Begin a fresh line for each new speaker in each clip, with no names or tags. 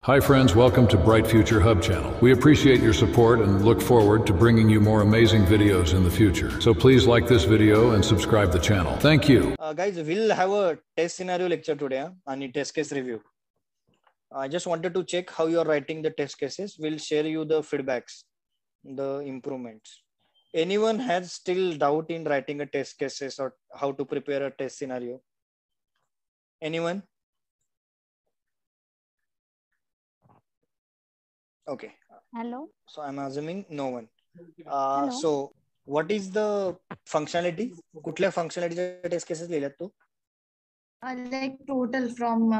Hi friends, welcome to Bright Future Hub channel. We appreciate your support and look forward to bringing you more amazing videos in the future. So please like this video and subscribe the channel. Thank you.
Guys, we'll have a test scenario lecture today and test case review. I just wanted to check how you are writing the test cases. We'll share you the feedbacks, the improvements. Anyone has still doubt in writing a test cases or how to prepare a test scenario? Anyone? Okay.
Hello.
So I'm assuming no one.
Hello.
So what is the functionality? कुठल्या functionality test cases लिहिल्यात तू?
Like total from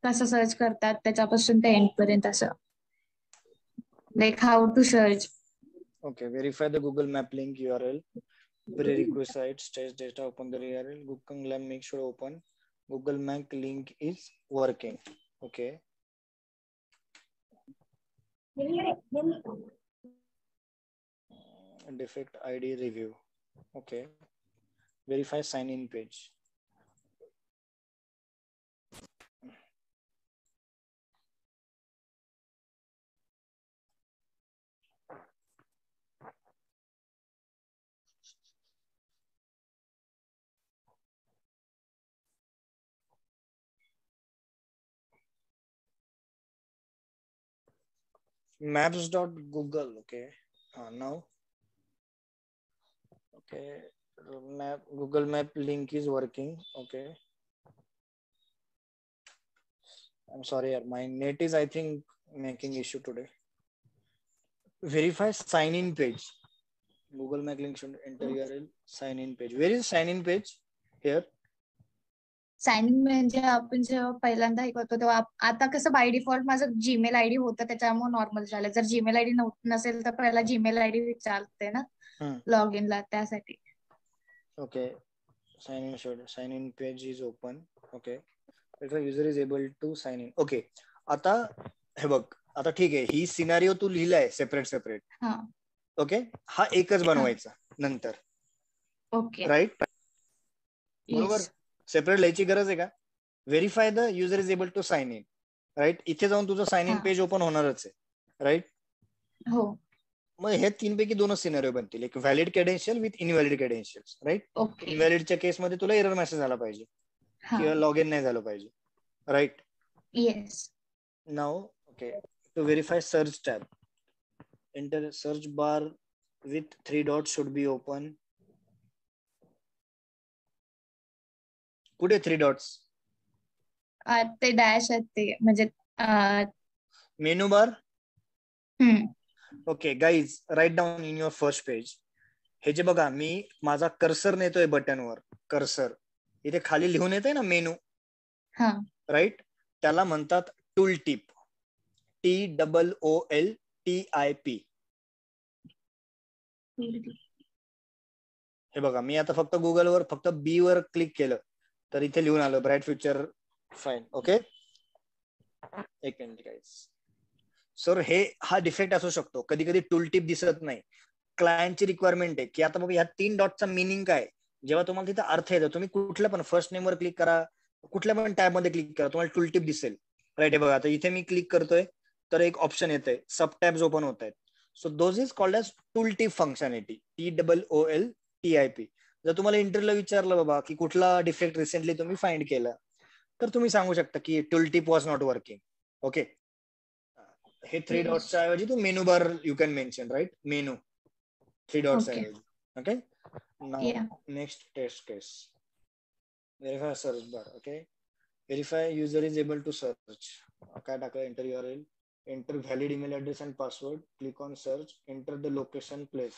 कसं search करतात त्याच्यापासून ते end पर्यंत असं. Like how to search.
Okay, verify the Google Map link URL. Prerequisites, test data, open the URL. Google Map make sure open. Google Map link is working. Okay. Defect ID review. Okay. Verify sign in page. Maps.google. Okay. Now. Okay. Google Map link is working. Okay. I'm sorry, my net is, I think, making issue today. Verify sign in page. Google Map link should enter URL. Sign in page. Where is sign in page? Here.
Sign in म्हणजे आपण जेव्हा पहिल्यांदा हे करतो तेव्हा आता कसं by default माझं जीमेल आयडी होतं त्याच्यामुळे नॉर्मल झालं. जर जीमेल आयडी नसेल तर पहिला जीमेल आयडी विचारते ना लॉग इन ला त्यासाठी.
Okay. Sign in page is open. Okay. If a user is able to sign in. Okay. आता हे बघ, आता ठीक आहे, ही सिनारिओ तू लिहिलाय सेपरेट. ओके. हा एकच बनवायचा नंतर.
ओके.
राईट. बरोबर. सेपरेट लिहायची गरज आहे का? Verify the user is able to sign in. Right. इथे जाऊन तुझं साइन इन पेज ओपन होणारच आहे. राईट.
हो.
मग हे तीनपैकी दोनच सिनारिओ बनतील. एक valid credential with invalid credentials. Right. इनव्हॅलिडच्या केसमध्ये तुला एरर मेसेज आला पाहिजे किंवा लॉग इन नाही झालं पाहिजे. Right.
Yes.
Now okay, to verify search tab, enter search bar with 3 dots should be open. कुठे 3 dots?
ते डॅश आहेत ते म्हणजे
menu bar. Okay guys, write down in your first page. हे जे बघा, मी माझा कर्सर नेतोय बटनवर. कर्सर इथे खाली लिहून येते ना मेनू. राईट. त्याला म्हणतात टूल टिप. TOOLTIP. हे बघा, मी आता फक्त गुगलवर फक्त बी वर क्लिक केलं तर इथे लिहून आलं ब्राईट फ्युचर फाईन. ओके. एक मिनिट गाईज. सर हा डिफेक्ट असू शकतो. कधी कधी टूल टिप दिसत नाही. क्लायंटची रिक्वायरमेंट आहे की आता बघा ह्या 3 डॉटचा मिनिंग काय. जेव्हा तुम्हाला तिथे अर्थ येतो, तुम्ही कुठल्या पण फर्स्ट नेम वर क्लिक करा, कुठल्या पण टॅब मध्ये क्लिक करा, तुम्हाला टूल टिप दिसेल. राईट. हे बघा, आता इथे मी क्लिक करतोय तर एक ऑप्शन येतंय, सब टॅब्स ओपन होत आहेत. So those is called as tool tip functionality. TOOLTIP. जर तुम्हाला इंटरव्ह्यूला विचारलं बाबा की कुठला डिफेक्ट रिसेंटली तुम्ही फाइंड केला, तर तुम्ही सांगू शकता की tool tip was not working. Okay. हे 3 डॉट्सच्या ऐवजी तू menu bar you can mention. Right. Menu 3 dots ऐवजी. Okay. Now next test case. Verify search bar. Okay. Verify user is able to search. काय टाकलं? Enter URL, enter valid email address and password, click on search, enter the location place.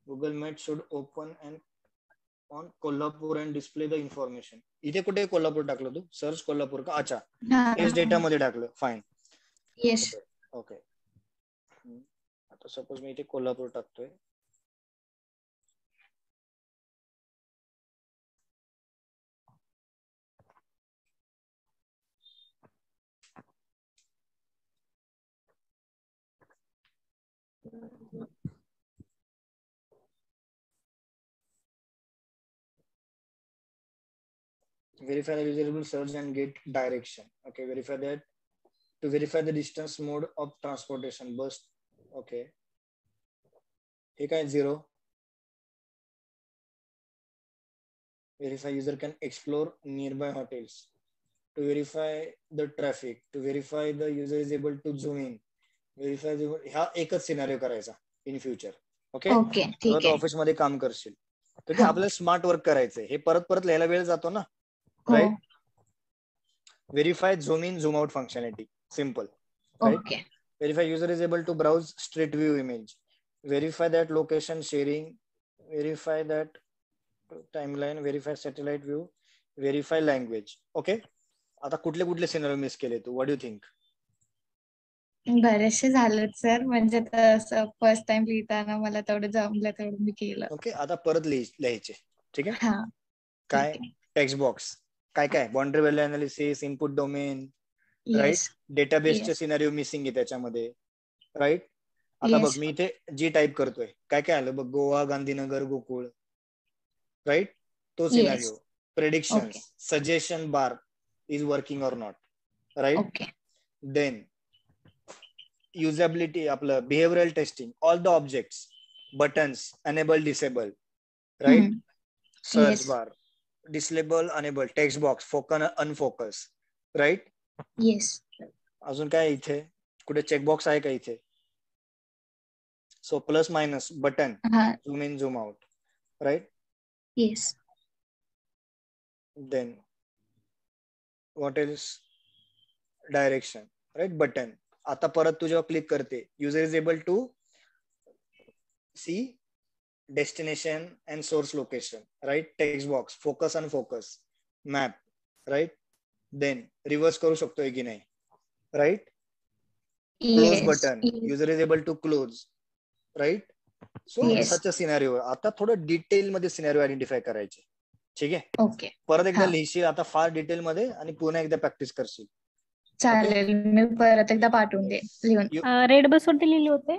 Google map should open and on Kolhapur and display the information. इथे कुठे कोल्हापूर टाकलं तू? Search Kolhapur का? अच्छा, taste data मध्ये टाकलं. Fine.
Yes.
Okay. आता suppose मी इथे कोल्हापूर टाकतोय. Verify the user will search and get direction. Okay, verify that to verify the distance mode of transportation. Bus. Okay. हे काय 0. Verify user can explore nearby hotels. To verify the traffic. To verify the user is able to zoom in. Verify हा एकच scenario करायचा in future. Okay.
ठीक आहे.
Office मध्ये काम करशील तर आपल्याला स्मार्ट वर्क करायचंय. हे परत परत लिहायला वेळ जातो ना, right. Verify zoom in zoom out functionality. Simple, right. Verify user is able to browse street view image. Verify that location sharing. Verify that timeline. Verify satellite view. Verify language. Okay. आता कुठले कुठले scenario miss केले तू? What do think?
बरेचसे झालेत sir, म्हणजे तसं first time लिहिताना मला तेवढं जमलं तेवढं मी केलं.
ओके. आता परत लिहायचे. ठीक आहे.
हा.
काय? Text box. काय काय? Boundary value analysis, input domain, right. डेटाबेसचे सिनारिओ मिसिंग आहे त्याच्यामध्ये, राईट. आता बघ मी इथे जी टाईप करतोय, काय काय आलं बघ? गोवा, गांधीनगर, गोकुळ, राईट. तो scenario. Prediction, suggestion bar is working or not, right. Then usability, आपलं behavioural testing, all the objects, buttons, enable disable, right. Search bar, disable enable, text box, focus unfocus, right. अजून काय इथे? कुठे चेकबॉक्स आहे का इथे? So plus minus button, zoom in zoom out, right. Then what is direction, right. Button. आता परत तू जेव्हा क्लिक करते, user is able to see destination and source location, right. Text box, focus unfocus, map, right. Then reverse करू शकतोय की नाही, right. Close button, user is able to close, right. So such a scenario. आता थोडं detail मध्ये scenario identify करायचे. ठीक आहे. परत एकदा लिहिशील आता फार डिटेल मध्ये आणि पुन्हा एकदा प्रॅक्टिस करशील.
चालेल, मी परत एकदा पाठवून दे लिहून.
रेड बस वरती लिहिले होते,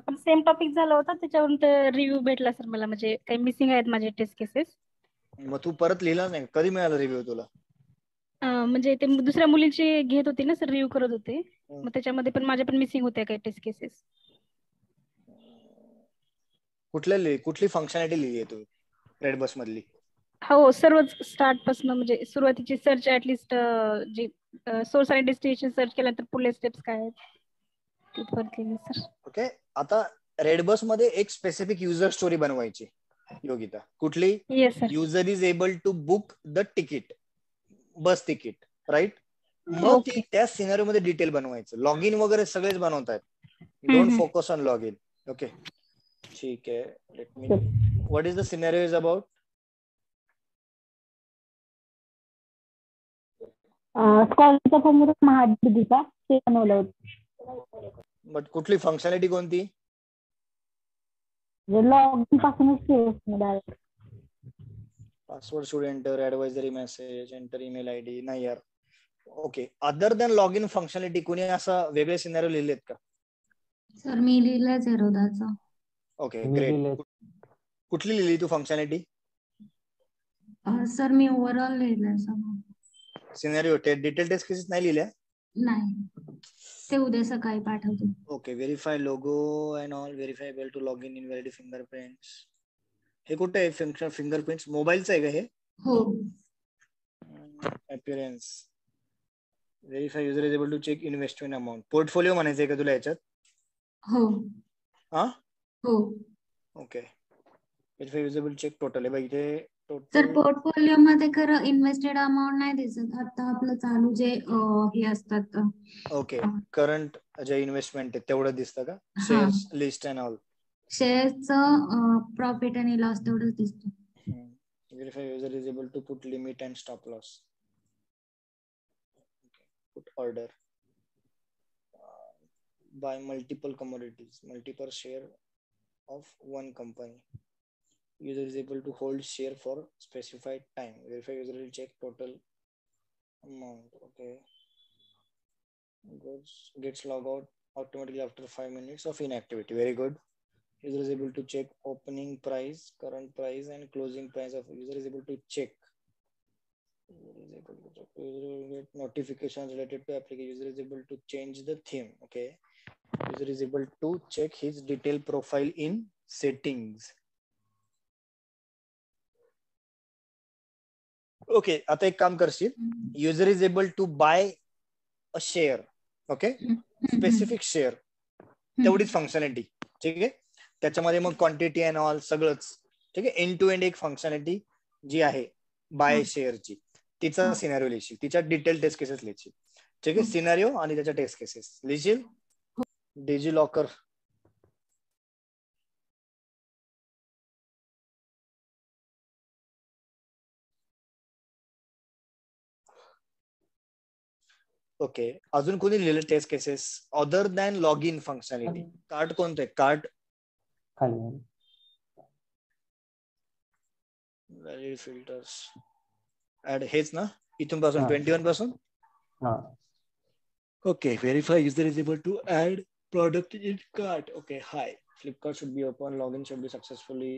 पण सेम टॉपिक झाला होता त्याच्यावर रिव्ह्यू भेटला सर मला, म्हणजे काही मिसिंग आहेत माझे टेस्ट केसेस.
मग तू परत लिहिला नाही? कधी मिळाला रिव्ह्यू तुला?
म्हणजे ते दुसऱ्या मुलींचे घेत होते ना सर, रिव्ह्यू करत होते, मग त्याच्यामध्ये पण माझ्या पण मिसिंग होत्या काही टेस्ट केसेस.
कुठली फंक्शनॅलिटी लिहिली आहे तू रेड बस मधली?
हो, सर्वच स्टार्ट पासून, म्हणजे सुरुवातीची सर्च, ऍटलिस्ट जी सोर्स आणि डेस्टिनेशन सर्च केल्यानंतर पुढले स्टेप्स काय आहेत ते परत लिहिले सर.
ओके. आता रेड बस मध्ये एक स्पेसिफिक युजर स्टोरी बनवायची योगिता. कुठली? User is able to book the ticket, bus ticket, right. मग ती त्या सिनारिओ मध्ये डिटेल बनवायचं. लॉग इन वगैरे सगळेच बनवतायत. Don't focus on log in. Okay, ठीक आहे. Let me, what is the scenario is about?
स्कॉलरचा फॉर्म महाडीचा ते बनवलं होतं.
बट कुठली फंक्शनॅलिटी कोणती?
लॉग इन पासूनच direct.
Password should enter, advisory message, enter email ID. नाही यार. Okay, other than log in functionality कोणी असा वेगळे सिनारिओ लिहिलेत का?
सर मी लिहिला झेरोदाचा.
Okay, great. कुठली लिहिली तू फंक्शनॅलिटी?
सर मी ओव्हरऑल लिहिलंय सगळं.
सिनारिओ डिटेल टेस्ट केसेस नाही लिहिल्या?
नाही, ते उद्या सकाळी पाठवतो.
Okay. Verify logo and all. Verify able to log in, invalid fingerprints. हे कुठे आहे फंक्शन? फिंगरप्रिंट्स मोबाईलचं आहे का हे?
हो.
Appearance. Verify user is able to check investment amount. Portfolio म्हणायचंय का तुला याच्यात?
हो.
हा?
हो.
Okay. Verify user will check total. आहे बघ इथे
सर पोर्टफोलिओ मध्ये खरं इन्व्हेस्टेड अमाउंट नाही दिसत. आता आपलं चालू जे हे असतात.
ओके, करंट जे इन्व्हेस्टमेंट आहे तेवढं दिसतं का? Shares list and all.
शेअरचं प्रॉफिट आणि लॉस तेवढंच दिसतं.
Verify user is able to put limit and stop loss. Okay. Put order. Buy multiple commodities, multiple share of one company. User is able to hold share for specified time. Verify user will check total amount. Okay. Gets log out automatically after 5 minutes of inactivity. Very good. User is able to check opening price, current price, and closing price of. User is able to check Notifications related to application. User is able to change the theme. Okay. User is able to check his detail profile in settings. Okay. आता एक काम करशील. User is able to buy a share. Okay. Specific share. तेवढीच functionality. ठीक आहे. त्याच्यामध्ये मग quantity and all सगळंच. ठीक आहे. एंड टू एंड एक फंक्शनॅलिटी जी आहे बाय शेअरची, तिचा सिनारिओ लिहिशील, तिच्या डिटेल टेस्ट केसेस लिहिशील. ठीक आहे. सिनारिओ आणि त्याच्या टेस्ट केसेस लिहिशील. DigiLocker okay. अजून कोणी लिहिलं test cases other than log in functionality? Card कोणतं आहे? कार्ड व्हॅलिड फिल्टर्स ऍड हेच ना इथून पासून 21 पासून. ओके. Verify user is able to add product in cart. Okay. Hi Flipkart should be open, log in should be successfully.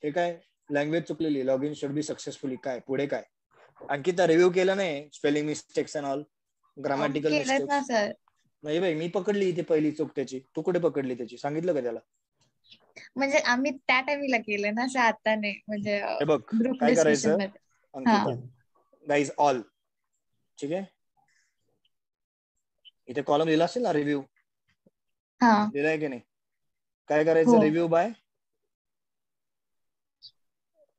हे काय लँग्वेज चुकलेली. Log in should be successfully. काय पुढे काय? अंकिता रिव्ह्यू केला नाही? Spelling mistakes and all, grammatical mistakes. नाही बाई, मी पकडली इथे पहिली चूक त्याची. तू कुठे पकडली त्याची? सांगितलं का त्याला?
म्हणजे आम्ही त्या टाइमला केलं ना, असं आता नाही. म्हणजे
हे बघ काय करायचं अंकिता, गाईज ऑल. ठीक आहे. इथे कॉलम लिहिला असेल ना रिव्ह्यू, लिहिलाय की नाही? काय करायचं? रिव्ह्यू बाय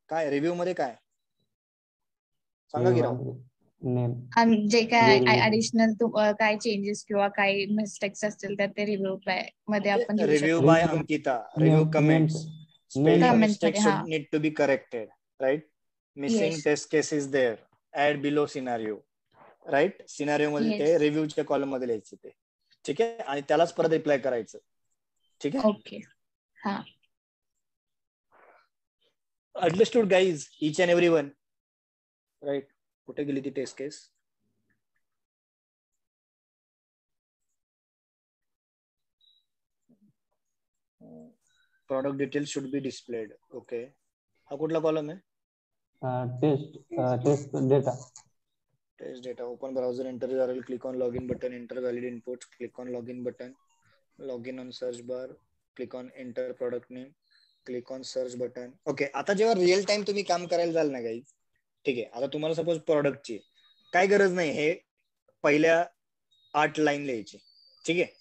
काय? रिव्ह्यू मध्ये काय सांगा की राव?
जे काय ऍडिशनल काय चेंजेस किंवा काय मिस्टेक्स असतील तर ते रिव्ह्यू मध्ये आपण
review by Ankita, review comments, spelling mistakes should need to be corrected, right? Missing test cases there, add below scenario, right? Scenario मध्ये ते रिव्ह्यूच्या कॉलम मध्ये लिहायचे ते. ठीक आहे. आणि त्यालाच परत रिप्लाय करायचं. ठीक आहे.
ओके. हा.
Understood guys, each and everyone, right? कुठे गेली ती test case? Product details should be displayed. Okay. हा कुठला कॉलम आहे?
Test data.
Test data. Open browser, enter URL, click on login button, enter valid inputs, click on login button, login on search bar, click on enter product name, click on search button. Okay. आता जेव्हा real time तुम्ही काम करायला जाल ना guys, ठीक आहे, आता तुम्हाला सपोज प्रोडक्टची काय गरज नाही हे पहिल्या 8 लाईन लिहायची. ठीक आहे,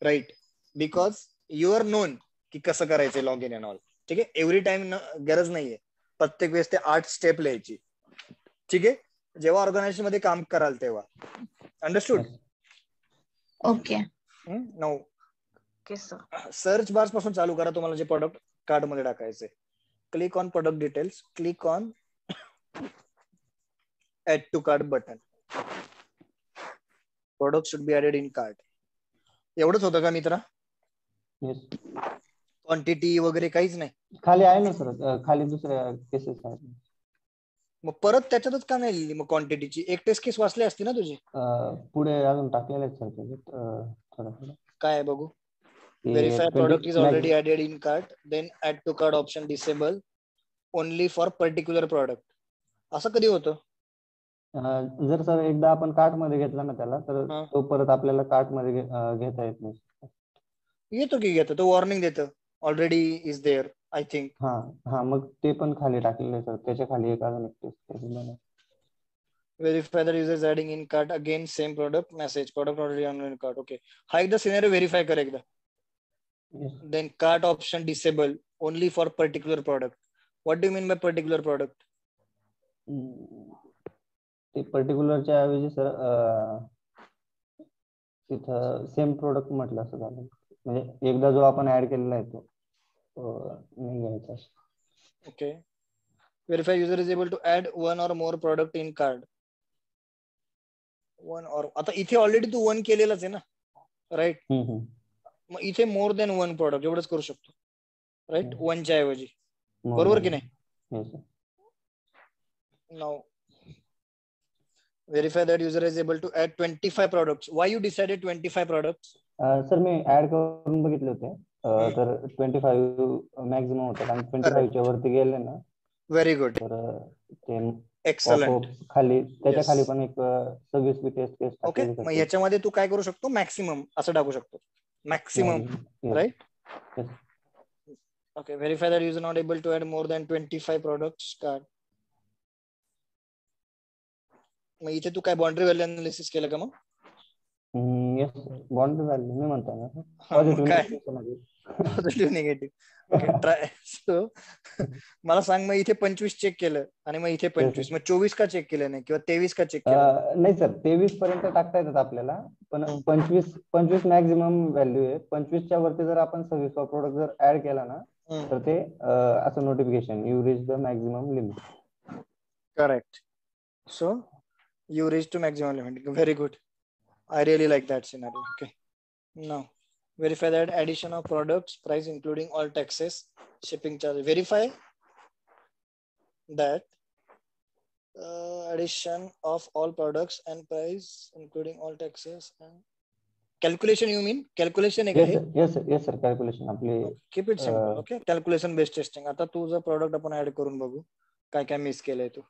right? Because you are known की कसं करायचं लॉग इन अँड ऑल. ठीक आहे. एव्हरी टाइम गरज नाहीये प्रत्येक वेळेस ते 8 स्टेप लिहायची. ठीक आहे. जेव्हा ऑर्गनायझेशन मध्ये काम कराल तेव्हा. Understood?
Okay.
No. Search bar पासून चालू करा. तुम्हाला जे प्रोडक्ट कार्ड मध्ये टाकायचे, click on product details, click on add to cart button. Product should be added in cart. एवढंच होतं का मित्रा? क्वांटिटी वगैरे काहीच नाही?
खाली आहे ना सर, खाली दुसऱ्या केसेस आहेत.
मग परत त्याच्यातच का नाही लिहिली मग क्वांटिटीची? एक टेस्ट केस वाचली असती ना तुझी.
पुढे अजून टाकलेलं आहे सर थोडं.
काय बघू? Verify product is already added in cart, then add to cart option disable only for particular product. असं कधी होतं?
जर सर एकदा आपण कार्ट मध्ये घेतला ना त्याला, तर तो परत आपल्याला कार्ट मध्ये घेता येत नाही.
येतो की घेतो, तो वॉर्निंग देतं already is there, I think.
हा मग ते पण खाली टाकलेलं आहे सर. त्याच्या खाली एक अजून एक test case.
Verify that user is adding in cart again same product message, product already on in cart. Okay. हा एकदा सिनेरिओ व्हेरीफाय कर एकदा. Then cart option disable only for particular product. What do you mean by particular product?
ते पर्टिक्युलरच्या ऐवजी sir तिथं same product म्हटलं असं झालं. म्हणजे एकदा जो आपण ऍड केलेला आहे तो नाही घ्यायचा.
Okay. Verify user is able to add one or more product in cart. One or, आता इथे ऑलरेडी तू वन केलेलाच आहे ना, राईट? मग इथे मोर देन वन प्रोडक्ट एवढंच करू शकतो, राईट? वनच्या ऐवजी, बरोबर की नाही? Now verify that user is able to add 25 products. Why you decided 25 products?
Sir मी ऍड करून बघितले होते, तर 25 मॅक्झिमम होतं. आणि 25 च्या वरती गेले ना
व्हेरी गुड,
तर ते
एक्सलंट.
खाली त्याच्या
Yes.
खाली पण एक 26 टेस्ट केस
ओके, मग याच्यामध्ये तू काय करू शकतो, मॅक्सिमम असं टाकू शकतो, maximum, right. Okay, verify that user not able to add more than 25 products card. मग इथे तू काय बाउंड्री व्हॅल्यू अनालिसिस केलं का मग?
येस, बाउंड्री व्हॅल्यू मी म्हणतो ना,
मग काय positive negative. Okay, try. So मला सांग, मग इथे 25 चेक केलं आणि मग इथे 25, मग 24 का चेक केलं नाही, किंवा 23 का चेक केलं?
नाही सर, 23 पर्यंत टाकता येतात आपल्याला, पण 25 मॅक्झिमम व्हॅल्यू आहे. 25च्या वरती जर आपण 26 प्रोडक्ट जर ऍड केला ना, तर ते असं notification, you reach the maximum limit.
Correct. So you reach to maximum limit. Very good. I really like that scenario. Okay. Now verify that addition of products, price including all taxes, shipping charge. Verify that addition of all products and price including all taxes and calculation. You mean calculation?
Yes sir, calculation आपली.
Keep it simple. Okay. Calculation based testing. आता तू जर product आपण add करून बघू काय काय miss केलंय तू.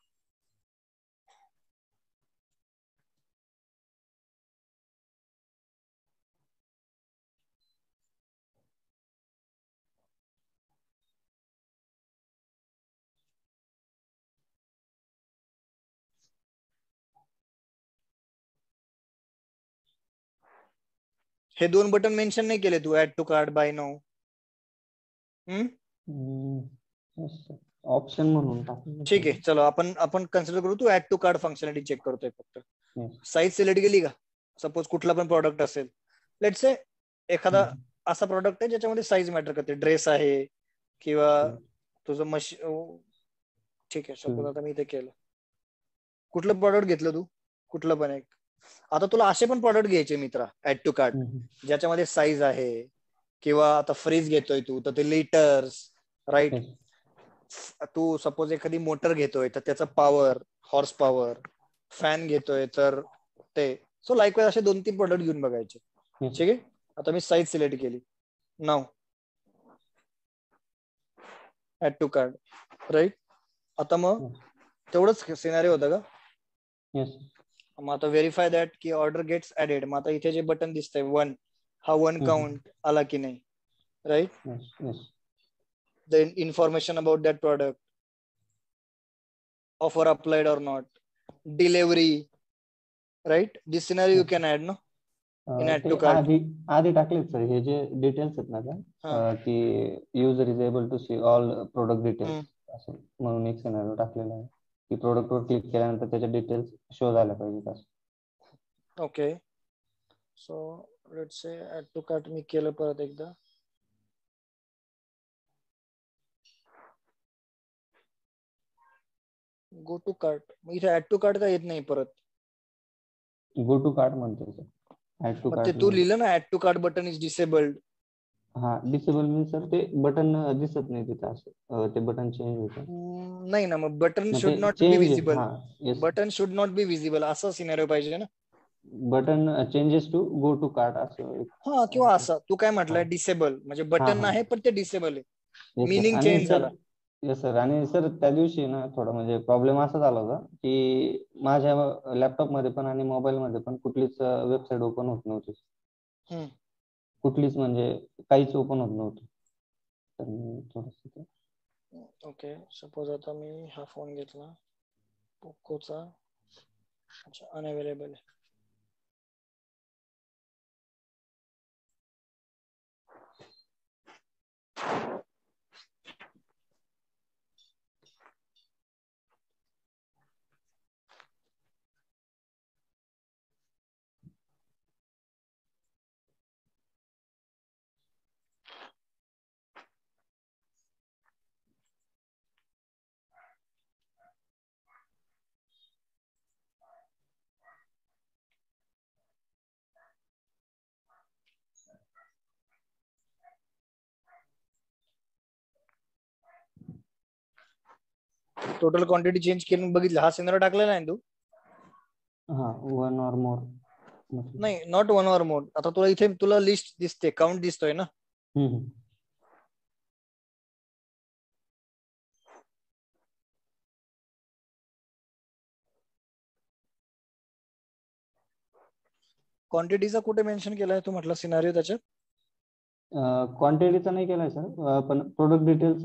हे 2 बटन मेन्शन नाही केले तू, add to cart, buy now.
Option म्हणून टाकू.
ठीक आहे, चलो आपण कन्सिडर करू, तू add to cart functionality check करतोय फक्त. साईज सिलेक्ट केली का? सपोज कुठला पण प्रॉडक्ट असेल, लेट्स से एखादा असा प्रॉडक्ट आहे ज्याच्यामध्ये साईज मॅटर करते, ड्रेस आहे किंवा तुझं मशीन. ठीक आहे, सपोज आता मी इथे केलं, कुठलं प्रॉडक्ट घेतलं तू, कुठलं पण एक. आता तुला असे पण प्रॉडक्ट घ्यायचे मित्रा ऍड टू कार्ट ज्याच्यामध्ये साईज आहे, किंवा आता फ्रीज घेतोय तू तर ते लिटर्स, राईट. तू सपोज एखादी मोटर घेतोय तर त्याचा पॉवर, हॉर्स पॉवर, फॅन घेतोय तर ते. सो लाईकवाईज असे 2-3 प्रोडक्ट घेऊन बघायचे. ठीक आहे, आता मी साईज सिलेक्ट केली. नाव ऍड टू कार्ट, राईट. आता मग तेवढंच सिनारिओ होता का? मग आता व्हेरीफाय दॅट की ऑर्डर गेट्स ऍडेड. मग आता इथे जे बटन दिसतंय 1, हा 1 काउंट आला की नाही, right. Then information about that product, offer applied or not, delivery, right? This scenario you can add, no? In add to cart.
आधी टाकले सर हे जे डिटेल्स आहेत ना का, की user is able to see all product details असं म्हणून एक सिनारिओ टाकलेला आहे की प्रोडक्ट वर क्लिक केल्यानंतर त्याच्या डिटेल्स शो झाल्या पाहिजेत असं.
Okay, so let's say add to cart मी केलं परत एकदा. गो टू कार्ट, मग इथे ऍड टू कार्ट का येत नाही परत?
गो टू कार्ट म्हणतो सर. ऍड टू
मग
कार्ट
ते तू लिहिलं ना add to cart button is disabled.
हा, डिसेबल मीन्स सर ते बटन दिसत नाही तिथं असं, ते बटन चेंज होतं.
नाही ना, मग button should not be visible. Button should not be visible असं सिनारिओ पाहिजे ना.
Button changes to go to cart असं.
हा, किंवा असं तू काय म्हटलंय डिसेबल, म्हणजे बटन आहे पण ते डिसेबल आहे, मीनिंग चेंज झाला.
Yes sir. आणि सर त्या दिवशी ना थोडा म्हणजे प्रॉब्लेम असा झाला होता की माझ्या लॅपटॉप मध्ये पण आणि मोबाईल मध्ये पण कुठलीच वेबसाईट ओपन होत नव्हती. कुठलीच म्हणजे काहीच ओपन होत नव्हतं. तर थोडंसं.
ओके, सपोज आता मी हा फोन घेतला पोकोचा, अच्छा अनअवेलेबल आहे. टोटल क्वांटिटी चेंज करून बघितलं, हा सिनारिओ टाकलेला आहे तू?
हा, 1 or more.
नाही, नॉट 1 or more. आता तुला इथे तुला लिस्ट दिसते, काउंट दिसतोय ना. क्वांटिटीचा कुठे मेन्शन केलाय तू म्हटलं सिनारिओ त्याच्यात?
क्वांटिटीचा नाही केलाय सर, पण प्रोडक्ट डिटेल्स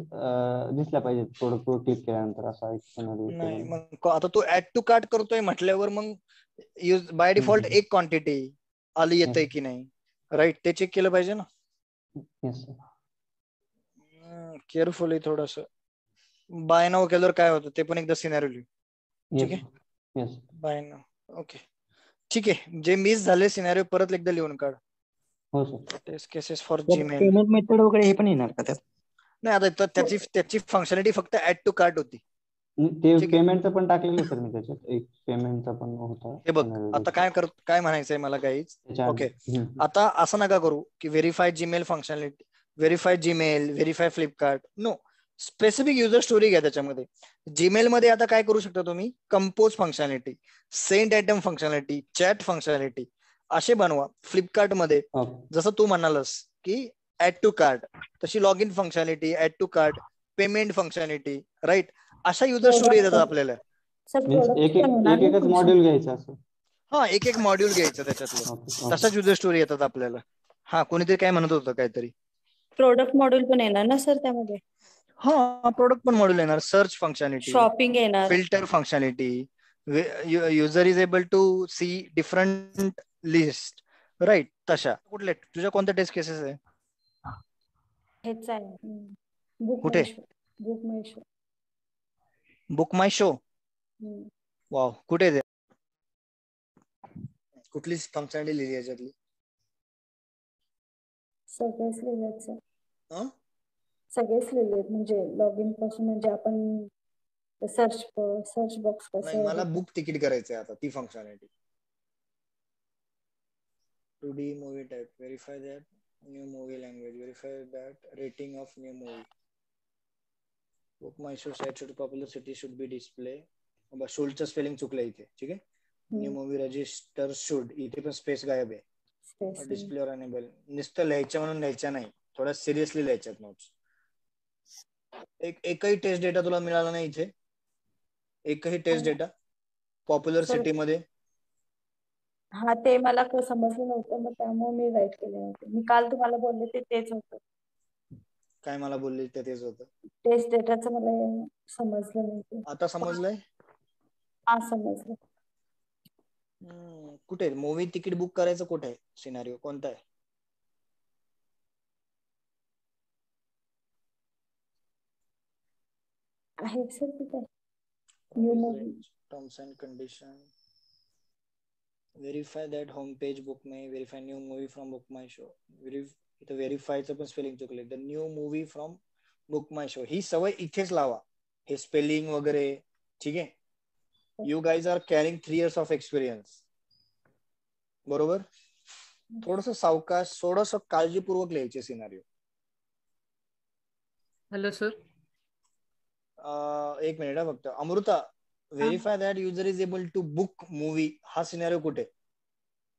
दिसल्या पाहिजेत प्रोडक्ट क्लिक केल्यानंतर, असा एक सिनारिओ
नाही
केला.
मग आता तू ऍड टू कार्ट करतोय म्हटल्यावर मग यूज बाय डिफॉल्ट एक क्वांटिटी आली येतंय की नाही, राईट, ते चेक केलं पाहिजे ना.
Yes sir.
केअरफुली थोडस. बाय नाव केल्यावर काय होतं ते पण एकदा सिनारिओ लिहू. ठीक आहे,
येस.
बाय नाव. ओके ठीक आहे, जे मिस झाले सिनारिओ परत एकदा लिहून काढ.
हो sir.
Test cases for Gmail.
Payment method वगैरे हे पण येणार का त्यात?
नाही, आता त्याची फंक्शनॅलिटी फक्त ऍड टू कार्ट होती.
ते पेमेंटचं पण टाकलेलं सर मी त्याच्यात, एक पेमेंटचा पण होता.
हे बघ आता काय म्हणायचंय मला काहीच. ओके, आता असं नका करू की verify Gmail functionality, verify Gmail, verify Flipkart. No, specific user story घ्या त्याच्यामध्ये. जीमेल मध्ये आता काय करू शकता तुम्ही, compose functionality, send item functionality, chat functionality असे बनवा. फ्लिपकार्ट मध्ये जसं तू म्हणालस की ऍड टू कार्ट, तशी log in functionality, add to cart, payment functionality, right, अशा युजर स्टोरी येतात आपल्याला.
एकच मॉड्यूल घ्यायचं असं.
हा, एक मॉड्यूल घ्यायचं त्याच्यातलं, तशाच युजर स्टोरी येतात आपल्याला. हा, कोणीतरी काय म्हणत होतं काहीतरी.
प्रोडक्ट मॉड्यूल पण येणार ना सर त्यामध्ये?
हा, प्रोडक्ट पण मॉड्यूल येणार, सर्च फंक्शनॅलिटी,
शॉपिंग येणार,
filter functionality, user is able to see different list, right. तशा कुठल्या तुझ्या कोणत्या टेस्ट केसेस आहे?
हेच आहे बुक
कुठे?
माय show.
Book my show. Wow, कुठे आहे? कुठली फंक्शनॅलिटी लिहिली याच्यातली?
सगळेच लिहिलेत सर.
अं?
सगळेच लिहिलेत, म्हणजे लॉग इन पासून, म्हणजे आपण सर्च बॉक्स
नाही, मला बुक तिकीट करायचंय आता, ती functionality. 2D movie type, verify that new movie language, verify that rating of new movie. Book my show site should popular city should be display. शोल्डचं spelling चुकलं इथे, ठीक आहे. न्यू मूवी रजिस्टर शुड, इथे पण स्पेस गायब आहे. Display और अनेबल, नुसतं लिहायचं म्हणून लिहायचं नाही, थोडा सिरियसली लिहायच्यात नोट्स. एकही टेस्ट डेटा तुला मिळाला नाही इथे? एकही टेस्ट डेटा पॉप्युलर सिटी मध्ये?
हा, ते मला समजलं नव्हतं, मग त्यामुळे मी राईट केले होते. मी काल तुम्हाला बोलले तेच होतं.
काय मला बोलले तेच होतं?
टेस्ट डेटाचं मला समजलं नाही.
आता समजलंय?
हा, समजलं.
कुठे मूवी तिकीट बुक करायचं, कुठे आहे सिनारिओ, कोणता आहे?
आहे सर तिथे new movie,
terms and condition, verify that home page book may, verify new movie from book my show. इथं व्हेरीफायचं पण स्पेलिंग चुकले. The new movie from book my show, ही सवय इथेच लावा, हे स्पेलिंग वगैरे, ठीक आहे. You guys are carrying 3 years of experience, बरोबर. थोडस सावकाश, थोडस काळजीपूर्वक लिहायचे सिनारिओ.
Hello sir.
एक मिनिट फक्त. Amrita, verify that user is able to book movie, हा सिनारिओ कुठे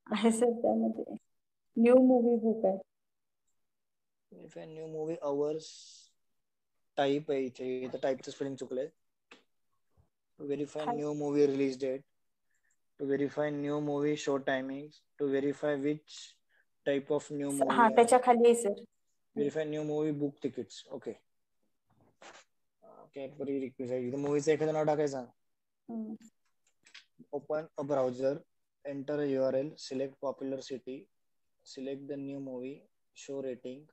आहे सर? त्यामध्ये न्यू मूवी बुक आहे.
Verify new movie hours, type आहे इथे टाईपचं स्पेलिंग चुकलंय. To verify new movie release date, to verify new movie show timing, to verify which type of new movie.
हा, त्याच्या खाली आहे sir.
Verify new movie book tickets. Okay, Cadbury request, इथे मूवीचं एखादं नाव टाकायचं. Open a browser, enter a URL, select popular city, select the new movie, show rating.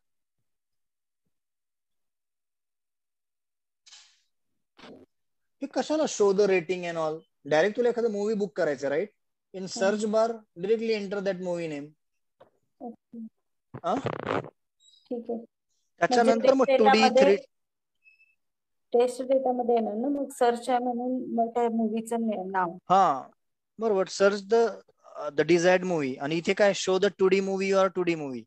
हे कशाला show the rating and all? Direct तुला एखादं मूवी बुक करायचं, right? In search bar directly enter that movie name.
ठीक आहे.
त्याच्यानंतर मग 2D 3D
taste data मध्ये येणार ना, मग सर्च आहे म्हणून मग त्या मूवीचं नाव.
हा, बरोबर. सर्च द डिझायर्ड मूवी, आणि इथे काय, show the 2D movie or 2D movie,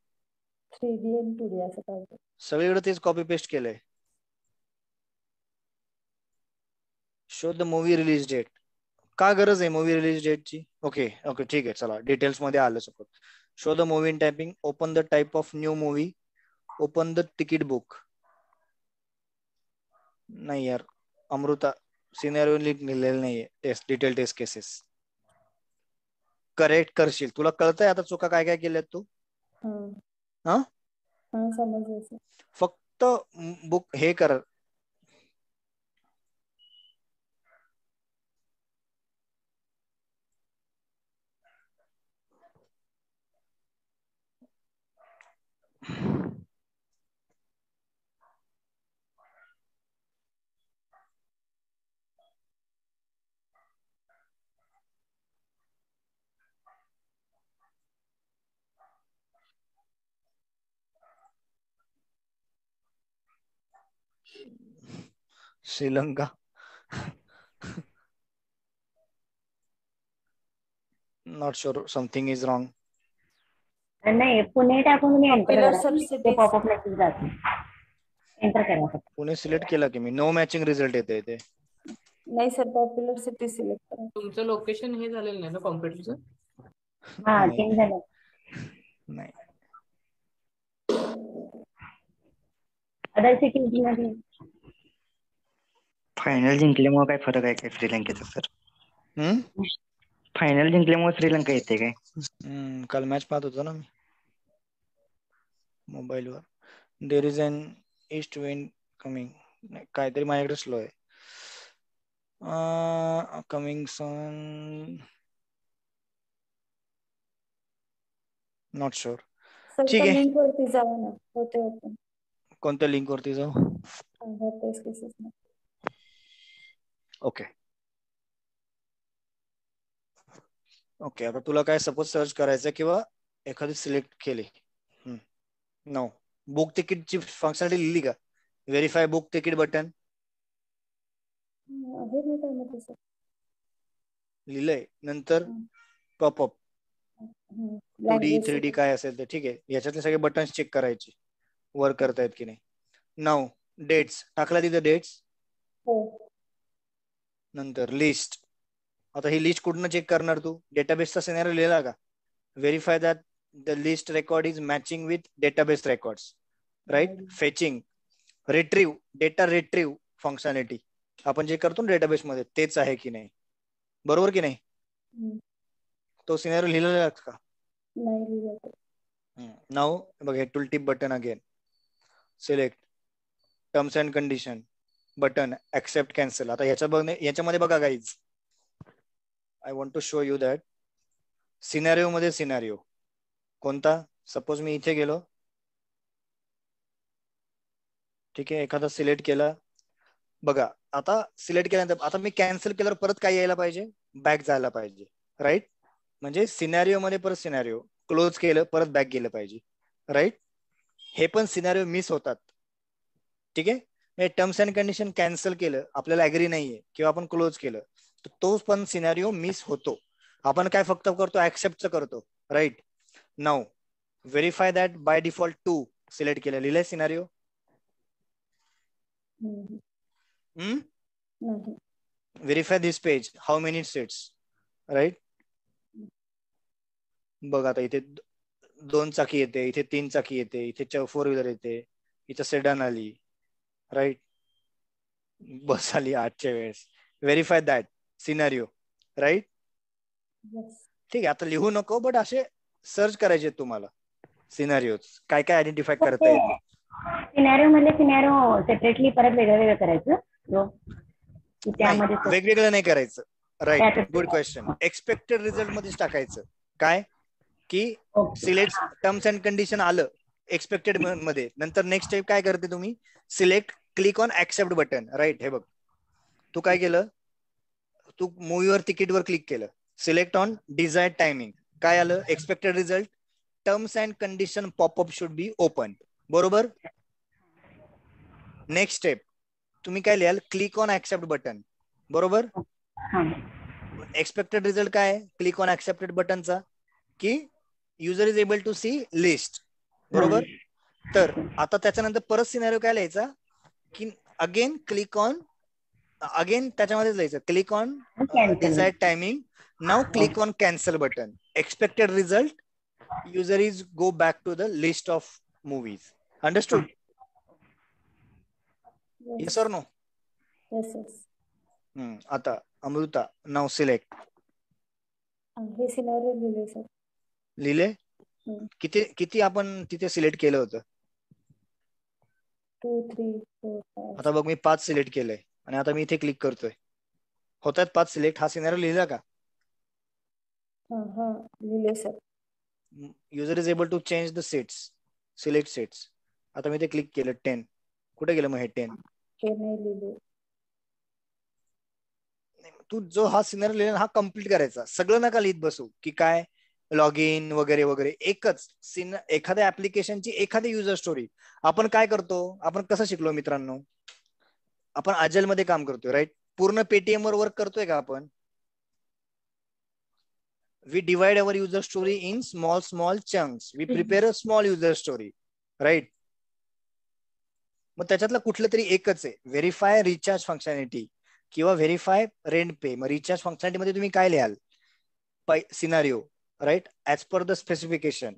3D आणि 2D असं पाहिजे.
सगळीकडे तेच कॉपी पेस्ट केलंय. Show the movie release date, का गरज आहे मूवी रिलीज डेटची? ओके ठीक आहे, चला डिटेल्स मध्ये आलं suppose. Show the movie in typing, open the type of new movie, open the ticket book. नाही यार अमृता, सिनारिओ लिहिलेलं नाहीये. Detail test cases. करेक्ट करशील. तुला कळतंय आता चुका काय काय केल्यात तू? हा
समजलं.
फक्त बुक हे कर, Sri Lanka not sure, something is wrong.
नाही, पुणे टाकून तुम्ही एंटर
Popular
करा,
search
ते
cities.
पॉपअप मेसेज जातो. एंटर करा फक्त.
पुणे सिलेक्ट केला की मी, नो मॅचिंग रिझल्ट येते इथे.
नाही सर, पॉप्युलर सिटी सिलेक्ट करा.
तुमचं लोकेशन हे झालेलं नाही ना कॉम्प्युटरचं?
हा,
नाही.
चेंज झालं.
नाही.
अदर सिटी मध्ये
फायनल जिंकल्यामुळे काय फरक आहे काय श्रीलंकेचा सर?
हम्म,
फायनल जिंकल्यामुळे श्रीलंका येते काय?
काल मॅच पाहत होतो ना मी मोबाईलवर. There is an east wind coming, काहीतरी माझ्याकडे स्लो आहे. Coming sun, not sure.
Sir
ठीक
त्या
आहे,
लिंक वरती जावा ना, होते ओपन.
कोणत्या लिंक वरती जाऊ?
टेस्ट केसेस ना.
Okay okay. आता तुला काय सपोज सर्च करायचं किंवा एखादी सिलेक्ट केली. नो, बुक तिकीटची फंक्शनॅलिटी लिहिली का? व्हेरीफाय बुक तिकीट बटन
आहे नाही काय मध्ये सर?
लिहिलंय. नंतर पॉपअप 2D 3D काय असेल ते, ठीक आहे. याच्यातले सगळे बटन्स चेक करायचे वर्क करतायत की नाही. नाव डेट्स टाकला तिथे डेट्स. नंतर लिस्ट. आता ही लिस्ट कुठनं चेक करणार तू? डेटाबेसचा सिनॅरिओ लिहिला का? Verify that the list record is matching with database records, right. Fetching, retrieve, data retrieve functionality आपण जे करतो ना डेटाबेस मध्ये तेच आहे की नाही, बरोबर की नाही? तो सिनॅरिओ लिहिलेला का? नाव बघ, हे tool tip button again, select terms and condition button, accept cancel. आता याच्यामध्ये बघा guys, I want to show you that scenario मध्ये सिनॅरिओ कोणता. सपोज मी इथे गेलो, ठीक आहे, एखादा सिलेक्ट केला. बघा आता सिलेक्ट केल्यानंतर आता मी कॅन्सल केल्यावर परत काय यायला पाहिजे? बॅक जायला पाहिजे, राईट. म्हणजे सिनॅरिओ मध्ये परत सिनॅरिओ क्लोज केलं परत बॅक गेलं पाहिजे, राईट. हे पण सिनॅरिओ मिस होतात, ठीक आहे. टर्म्स अँड कंडिशन कॅन्सल केलं, आपल्याला ऍग्री नाहीये किंवा आपण क्लोज केलं तर तो पण सिनॅरिओ मिस होतो. आपण काय फक्त करतो? ऍक्सेप्टचं करतो, right. Now verify that by default to select केलं, लिहिलंय scenario. Verify this page, how many seats, right. बघ आता इथे 2 चाकी येते, इथे 3 चाकी येते, इथे 4 व्हीलर येते, इथे सेडान आली, राईट. बस आली 8च्या वेळेस. Verify that scenario, right. ठीक आहे, आता लिहू नको, बट असे सर्च करायचे तुम्हाला सिनॅरिओ, काय काय आयडेंटिफाय करता येते.
सिनॅरिओ मध्ये सिनॅरिओ सेपरेटली परत वेगळं वेगळं करायचं त्यामध्ये
वेगवेगळं नाही करायचं, right. Good question. Expected result मध्येच टाकायचं. काय की सिलेक्ट टर्म्स अँड कंडिशन आलं एक्सपेक्टेड मध्ये, नंतर नेक्स्ट स्टेप काय करते तुम्ही? Select, click on accept button, right. हे बघ, तू काय केलं? तू मूवीवर तिकीटवर क्लिक केलं, सिलेक्ट ऑन डिझायर्ड टायमिंग, काय आलं? Expected result, terms and condition popup should be open, बरोबर. नेक्स्ट स्टेप तुम्ही काय लिहाल? क्लिक ऑन ऍक्सेप्ट बटन, बरोबर. एक्सपेक्टेड रिझल्ट काय? क्लिक ऑन ऍक्सेप्टेड बटनचा की user is able to see list, बरोबर. तर आता त्याच्यानंतर परत सिनॅरिओ काय लिहायचा? की अगेन क्लिक ऑन, अगेन त्याच्यामध्येच लिहायचं, click on desired timing, now click on cancel button, expected result, user is go back to the list of movies. Understood? Yes or no? आता अमृता, नाउ सिलेक्ट
हे scenario लिहिले sir.
लिहिले. किती किती आपण तिथे सिलेक्ट केलं होतं?
2 3 4 5.
आता बघ मी 5 सिलेक्ट केलंय आणि आता मी इथे क्लिक करतोय. होतात 5 सिलेक्ट. हा सिनारिओ लिहिला का?
हा लिहिले sir.
User is able to change the seats, select seats. आता मी इथे क्लिक केलं 10. कुठे गेलं मग हे 10?
हे नाही लिहिले.
तू जो हा सिनारिओ लिहिला हा कम्प्लीट करायचा. सगळं नका लिहित बसू की काय लॉग इन वगैरे वगैरे. एकच एखाद्या ऍप्लिकेशनची एखादी युजर स्टोरी. आपण काय करतो, आपण कसं शिकलो मित्रांनो? आपण अजाईल मध्ये काम करतोय राईट. पूर्ण पेटीएम वर वर्क करतोय का आपण? We divide our user story in small chunks. We prepare a small user story, right? मग त्याच्यातलं कुठलं तरी एकच आहे व्हेरीफाय रिचार्ज फंक्शनॅलिटी किंवा व्हेरीफाय रेंट पे. मग रिचार्ज फंक्शनॅलिटी मध्ये तुम्ही काय लिहाल? Scenario, right, as per the specification.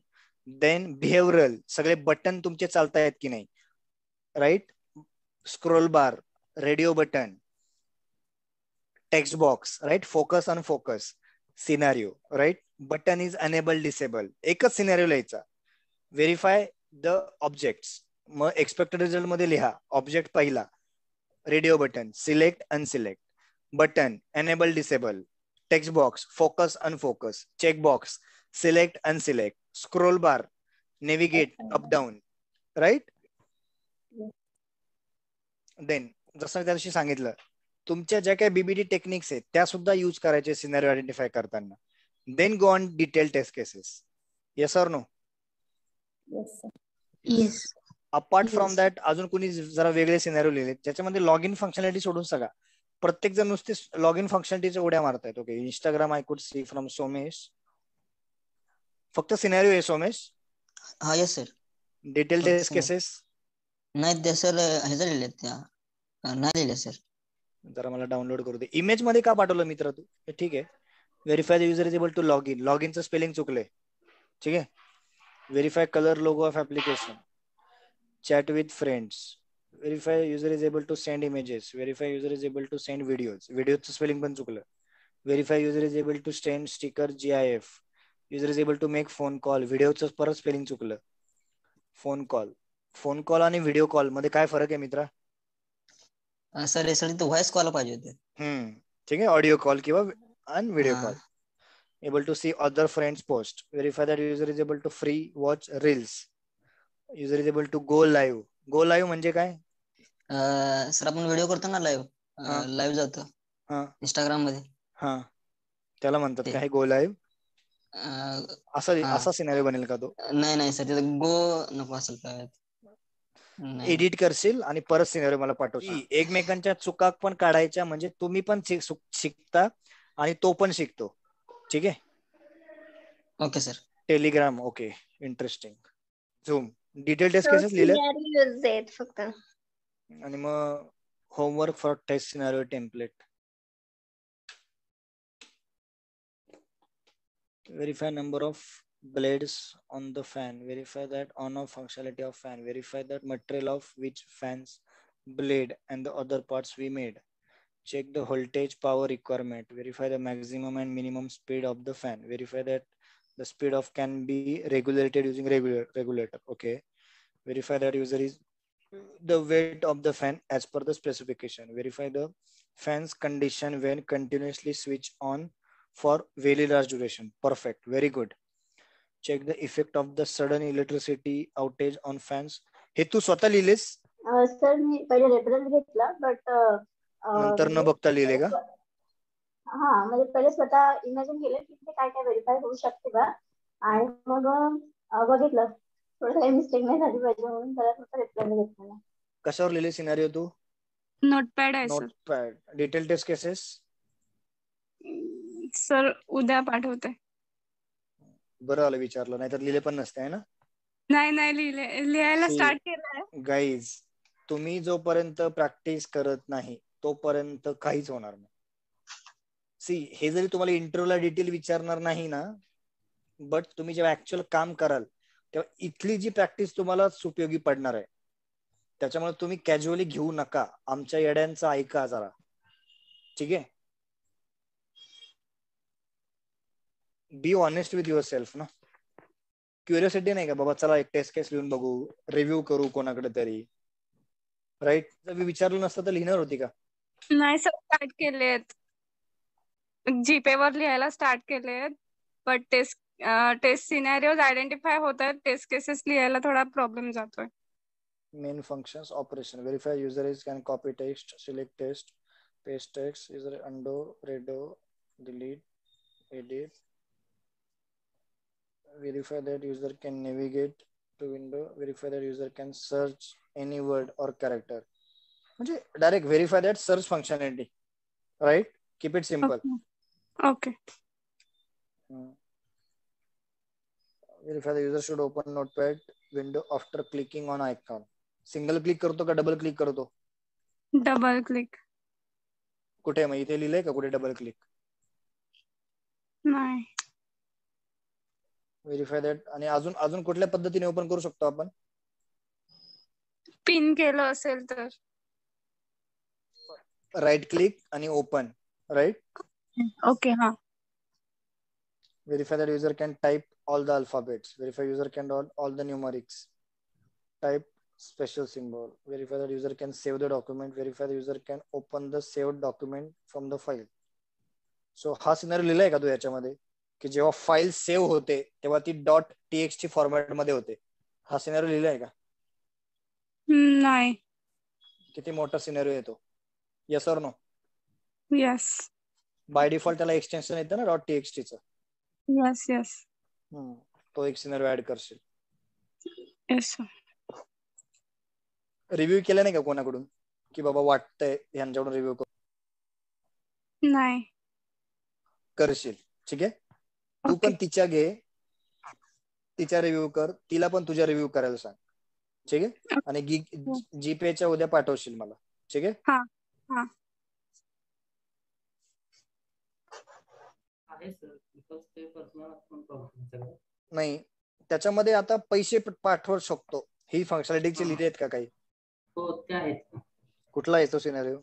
Then behavioural, सगळे बटन तुमचे चालतायत की नाही, right. Scroll bar, radio button, text box, right. Focus unfocus. Scenario, right. Button is enable disable. एकच सिनारिओ लिहायचा. Verify the objects. मग एक्सपेक्टेड रिझल्ट मध्ये लिहा ऑब्जेक्ट पहिला, radio button, select unselect, button enable disable, text box focus unfocus, check box select unselect, scroll bar navigate up down, right. Then जसं त्या दिवशी सांगितलं, तुमच्या ज्या काही बीबीडी टेक्निक्स आहेत त्या सुद्धा यूज करायचे सिनारिओ आयडेंटिफाय करताना. Then go on detail test cases. Yes or no?
Yes.
Apart from that अजून कोणी जरा वेगळे सिनारिओ लिहिले ज्याच्यामध्ये लॉग इन फंक्शनॅलिटी सोडून सगळा प्रत्येक जण नुसते लॉग इन फंक्शनॅलिटीच्या उड्या मारतायत. Okay, Instagram I could see from Somesh. फक्त सिनारिओ आहे सोमेश?
हा yes sir.
Detail test cases
नाही ते सर ह्याचं लिहिले त्या नाही लिहिले सर.
जरा मला डाउनलोड करू दे. इमेज मध्ये का पाठवलं मित्र तू? ठीक आहे. Verify the user is able to log in. Log इनचं स्पेलिंग चुकलंय. ठीक आहे. Verify colour logo of application, chat with friends, verify user is able to send images, verify user is able to send videos. Videoचं spelling पण चुकलं. Verify user is able to send sticker GIF, user is able to make phone call. व्हिडिओचं परत spelling चुकलं. Phone call आणि video call मध्ये काय फरक आहे मित्रा?
सर सर तो व्हॉइस कॉल पाहिजे होते.
ठीक आहे. ऑडिओ कॉल किंवा आणि video call. Able to see other friends post. Verify that user is able to free watch reels. User is able to go live. Go live म्हणजे काय?
Sir आपण व्हिडिओ करतो ना लाईव्ह जातो इंस्टाग्राम मध्ये.
त्याला म्हणतात काय गो लाईव्ह? असा सिनारिओ बनेल का तो?
नाही सर तिथे गो नको असेल काय.
एडिट करशील आणि परत सिनारिओ मला पाठवशील. एकमेकांच्या चुका पण काढायच्या म्हणजे तुम्ही पण शिकता आणि तो पण शिकतो. ठीक आहे.
Okay sir.
Telegram. Okay, interesting. Zoom. Detail test cases लिहिले
फक्त.
आणि मग homework for test scenario template. Verify number of blades on the fan. Verify that on off functionality of fan. Verify that material of which fans blade and the other parts we made. Check the voltage power requirement. Verify the maximum and minimum speed of the fan. Verify that the speed of can be regulated using regulator. Okay. Verify that user is the weight of the fan as per the specification. Verify the fan's condition when continuously switch on for very large duration. Perfect. Very good. Check the effect of the sudden electricity outage on fans. हे तू स्वतः लिहिलेस?
Sir मी पहिले reference घेतला but
नंतर न बघता लिहिले का?
हा म्हणजे पहिले स्वतः इमॅजिन केलं की ते काय काय व्हेरीफाय होऊ शकते का आणि मग बघितलं थोडं काही मिस्टेक नाही झाली पाहिजे म्हणून जरा स्वतः रेफरन्स घेतला.
कशावर लिहिले सिनारिओ तू?
नोटपॅड आहे sir.
Notepad. Detail test cases
sir उद्या पाठवते.
बरं आलं विचारलं, नाहीतर लिहिले पण नसते आहे ना.
नाही लिहायला स्टार्ट केलंय.
गाईज, तुम्ही जोपर्यंत प्रॅक्टिस करत नाही तोपर्यंत काहीच होणार नाही. सी, हे जरी तुम्हाला इंटरव्ह्यूला डिटेल विचारणार नाही ना, बट तुम्ही जेव्हा ऍक्च्युअल काम कराल तेव्हा इथली जी प्रॅक्टिस तुम्हाला उपयोगी पडणार आहे. त्याच्यामुळे तुम्ही कॅज्युअली घेऊ नका. आमच्या येड्यांचं ऐका जरा. ठीक आहे. Be honest with your self ना. क्युरियोसिटी नाही का बाबा चला एक टेस्ट केस लिहून बघू, रिव्ह्यू करू कोणाकडे तरी, राईट? जर मी विचारलं नसतं तर लिहिणार होती का?
नाही सर, स्टार्ट केलेत, जीपे वर लिहायला स्टार्ट केलेत, बट टेस्ट सिनॅरिओज आयडेंटिफाय होत आहेत, टेस्ट केसेस लिहायला थोडा प्रॉब्लेम जातोय.
Main functions operation verify user is can copy text, select test, paste text, user undo, redo, delete, edit, verify that user can navigate to window, verify that user can search any word or character. म्हणजे direct verify that search functionality, right? Keep it simple.
Okay.
Verify the user should open notepad window after clicking on icon. Single click करतो का double click करतो?
Double click.
कुठे मग इथे लिहिलंय का कुठे डबल क्लिक?
नाही.
Verify that. आणि अजून अजून कुठल्या पद्धतीने ओपन करू शकतो आपण?
पिन केलं असेल तर
राईट क्लिक आणि ओपन, राईट?
ओके. हा.
Verify that user can type all the alphabets. Verify user can all the numerics. Type special symbol. Verify that user can save the document. Verify the user can open the saved document from the file. So हा scenario लिहिलाय का तू याच्यामध्ये की जेव्हा file save होते तेव्हा ती .txt format मध्ये होते? हा सिनारिओ लिहिलाय का?
नाही.
किती मोठा सिनारिओ येतो? Yes or no?
Yes.
By default त्याला एक्सटेन्शन येतं ना .txt चं.
Yes yes.
तो एक सिनारिओ ऍड करशील.
यस.
रिव्ह्यू केला नाही का कोणाकडून की बाबा वाटतंय यांच्याकडून रिव्ह्यू कर?
नाही.
करशील, ठीक आहे. तू पण तिच्या घे, तिच्या रिव्ह्यू कर, तिला पण तुझ्या रिव्ह्यू करायला सांग, ठीक आहे. आणि जीपेच्या उद्या पाठवशील मला, ठीक आहे.
हा हा.
नाही त्याच्यामध्ये आता पैसे पाठवू शकतो, ही फंक्शनॅलिटीची लिहिली आहेत का काही?
हो ते आहेत.
कुठला येतो scenario?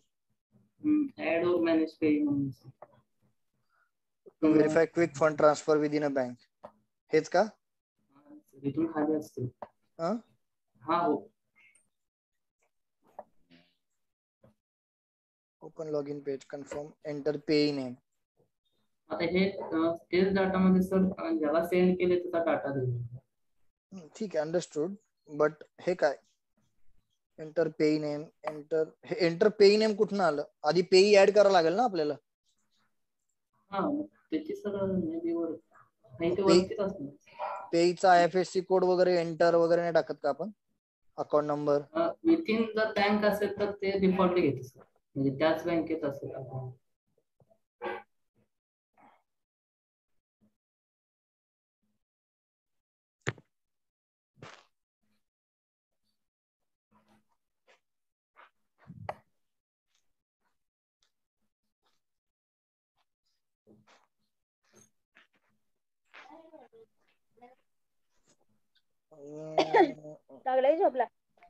Add or manage pay म्हणून.
To verify quick fund transfer with in a bank, हेच का?
इथून खाली असते. हा हो.
Open login page, confirm, enter payee name.
आता हे तेच डाटा मध्ये सर ज्याला सेंड केले त्याचा डाटा देईल.
ठीक आहे, अंडरस्टूड. बट हे काय enter payee name, enter payee name कुठून आलं? आधी पेई ऍड करावं लागेल ना आपल्याला.
हा त्याची सर
पेईचा IFSC कोड वगैरे एंटर वगैरे नाही टाकत का आपण? अकाउंट नंबर
विथ इन जर बँक असेल तर ते डिफॉल्ट घेते सर, म्हणजे त्याच बँकेत असेल अकाउंट.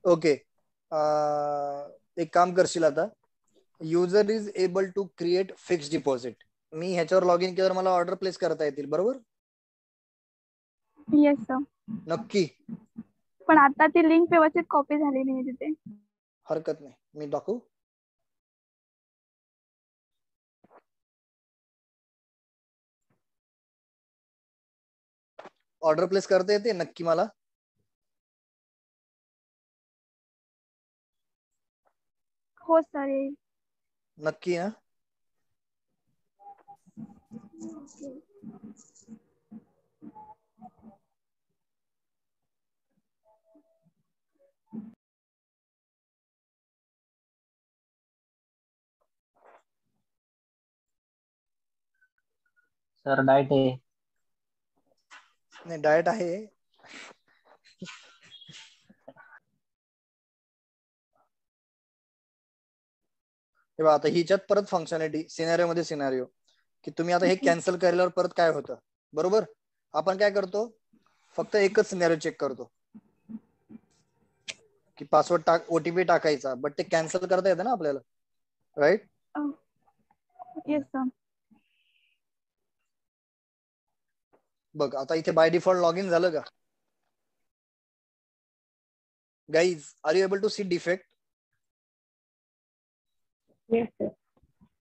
ओके. एक काम करशील आता, user is able to create fix deposit. मी ह्याच्यावर लॉग इन केल्यावर मला ऑर्डर प्लेस करता येतील, बरोबर?
Yes sir.
नक्की?
पण आता ती लिंक व्यवस्थित कॉपी झाली नाही तिथे.
हरकत नाही, मी दाखवू. ऑर्डर प्लेस करता येते नक्की मला?
हो सर.
नक्की ना?
सर डाएट आहे.
नाही डाएट आहे. तेव्हा आता हिच्यात परत फंक्शनॅलिटी सिनारिओ मध्ये सिनारिओ की तुम्ही आता हे कॅन्सल केल्यावर परत काय होतं, बरोबर? आपण काय करतो, फक्त एकच सिनारिओ चेक करतो की पासवर्ड OTP टाकायचा, बट ते कॅन्सल करता येतं ना आपल्याला, राईट?
Yes sir.
बघ आता इथे बाय डिफॉल्ट लॉग इन झालं का guys? Are you able to see defect?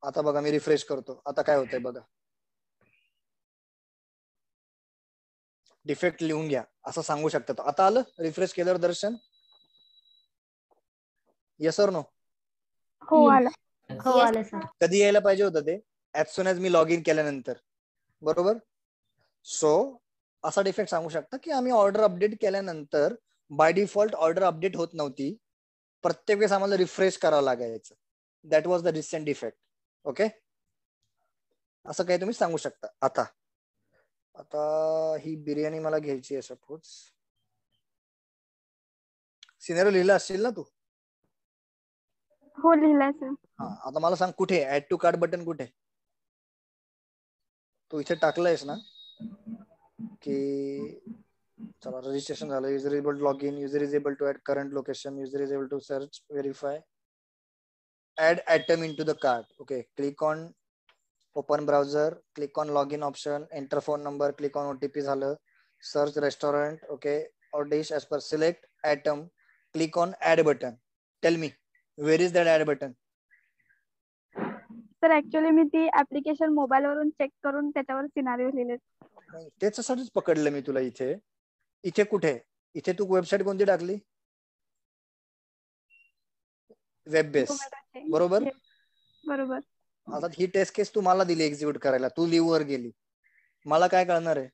आता बघा मी रिफ्रेश करतो, आता काय होतंय बघा. डिफेक्ट लिहून घ्या असं सांगू शकतात. आता आलं रिफ्रेश केल्यावर दर्शन? येस और नो?
हो आलं.
हो आलं सर.
कधी यायला पाहिजे होतं ते? As soon as me log in केल्यानंतर, बरोबर? सो असा डिफेक्ट सांगू शकता की आम्ही ऑर्डर अपडेट केल्यानंतर बाय डिफॉल्ट ऑर्डर अपडेट होत नव्हती, प्रत्येक वेळेस आम्हाला रिफ्रेश करावं लागायचं. That was the recent defect. Okay, असं काही तुम्ही सांगू शकता. आता ही बिर्याणी मला घ्यायची आहे सपोज. सिनेरिओ लिहिला असशील ना तू?
हो लिहिलाय सर.
हा, आता मला सांग कुठे ऍड टू कार्ट बटन कुठे? तू इथे टाकलंयस ना की चला रजिस्ट्रेशन झालं, user is able to log in, user is able to add current location, user is able to search, verify, add item into the cart. Okay, click on open browser, click on log in option, enter phone number, click on OTP झालं, search restaurant, okay, और dish as per select item, click on add button. Tell me where is that add button?
Sir actually मी ती application mobile वरून check करून त्याच्यावर scenario लिहिले.
त्याच्यासाठीच पकडलं मी तुला इथे. इथे कुठे? इथे तू वेबसाईट कोणती टाकली? वेब बेस, बरोबर?
बरोबर.
आता ही टेस्ट केस तू मला दिली एक्झिक्यूट करायला, तू लिव्ह वर गेली, मला काय कळणार आहे?